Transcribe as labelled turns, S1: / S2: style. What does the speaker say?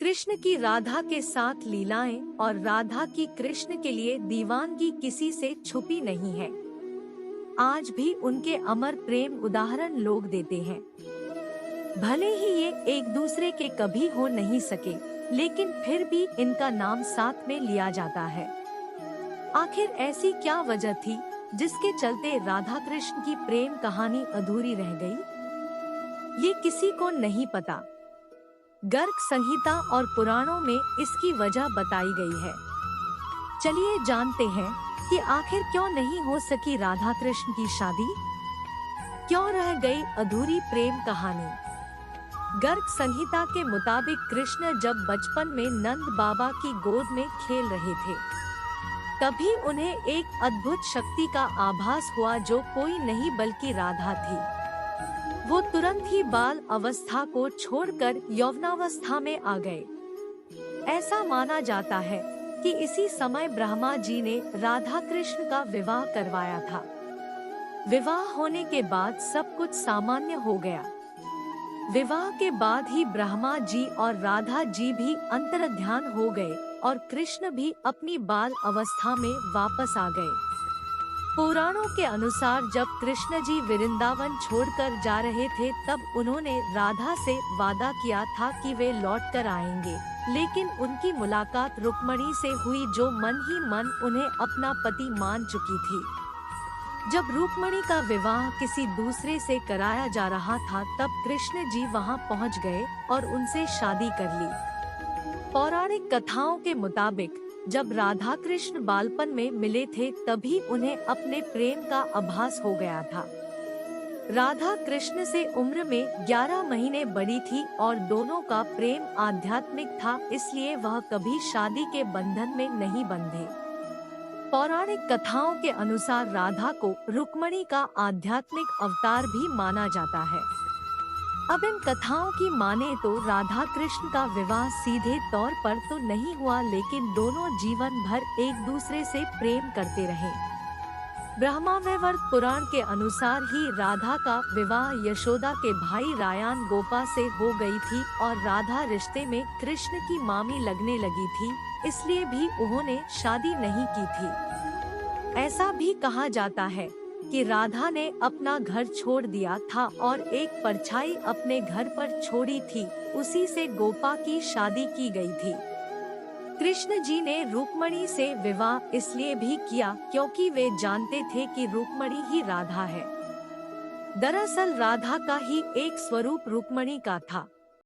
S1: कृष्ण की राधा के साथ लीलाएं और राधा की कृष्ण के लिए दीवानगी किसी से छुपी नहीं है। आज भी उनके अमर प्रेम उदाहरण लोग देते हैं। भले ही ये एक दूसरे के कभी हो नहीं सके, लेकिन फिर भी इनका नाम साथ में लिया जाता है। आखिर ऐसी क्या वजह थी जिसके चलते राधा कृष्ण की प्रेम कहानी अधूरी रह गई? ये किसी को नहीं पता। गर्ग संहिता और पुराणों में इसकी वजह बताई गई है। चलिए जानते हैं कि आखिर क्यों नहीं हो सकी राधा कृष्ण की शादी, क्यों रह गई अधूरी प्रेम कहानी। गर्ग संहिता के मुताबिक कृष्ण जब बचपन में नंद बाबा की गोद में खेल रहे थे, तभी उन्हें एक अद्भुत शक्ति का आभास हुआ जो कोई नहीं बल्कि राधा थी। वो तुरंत ही बाल अवस्था को छोड़कर यौवनावस्था में आ गए। ऐसा माना जाता है कि इसी समय ब्रह्मा जी ने राधा कृष्ण का विवाह करवाया था। विवाह होने के बाद सब कुछ सामान्य हो गया। विवाह के बाद ही ब्रह्मा जी और राधा जी भी अंतर्ध्यान हो गए और कृष्ण भी अपनी बाल अवस्था में वापस आ गए। पुराणों के अनुसार जब कृष्ण जी वृंदावन छोड़कर जा रहे थे, तब उन्होंने राधा से वादा किया था कि वे लौट कर आएंगे, लेकिन उनकी मुलाकात रुक्मणी से हुई जो मन ही मन उन्हें अपना पति मान चुकी थी। जब रुक्मणी का विवाह किसी दूसरे से कराया जा रहा था, तब कृष्ण जी वहां पहुंच गए और उनसे शादी कर ली। पौराणिक कथाओं के मुताबिक जब राधा कृष्ण बालपन में मिले थे, तभी उन्हें अपने प्रेम का आभास हो गया था। राधा कृष्ण से उम्र में 11 महीने बड़ी थी और दोनों का प्रेम आध्यात्मिक था, इसलिए वह कभी शादी के बंधन में नहीं बंधे। पौराणिक कथाओं के अनुसार राधा को रुक्मणी का आध्यात्मिक अवतार भी माना जाता है। अब इन कथाओं की माने तो राधा कृष्ण का विवाह सीधे तौर पर तो नहीं हुआ, लेकिन दोनों जीवन भर एक दूसरे से प्रेम करते रहे। ब्रह्मावैवर्त पुराण के अनुसार ही राधा का विवाह यशोदा के भाई रायान गोपा से हो गई थी और राधा रिश्ते में कृष्ण की मामी लगने लगी थी, इसलिए भी उन्होंने शादी नहीं की थी। ऐसा भी कहा जाता है कि राधा ने अपना घर छोड़ दिया था और एक परछाई अपने घर पर छोड़ी थी, उसी से गोपा की शादी की गई थी। कृष्ण जी ने रुक्मणी से विवाह इसलिए भी किया क्योंकि वे जानते थे कि रुक्मणी ही राधा है। दरअसल राधा का ही एक स्वरूप रुक्मणी का था।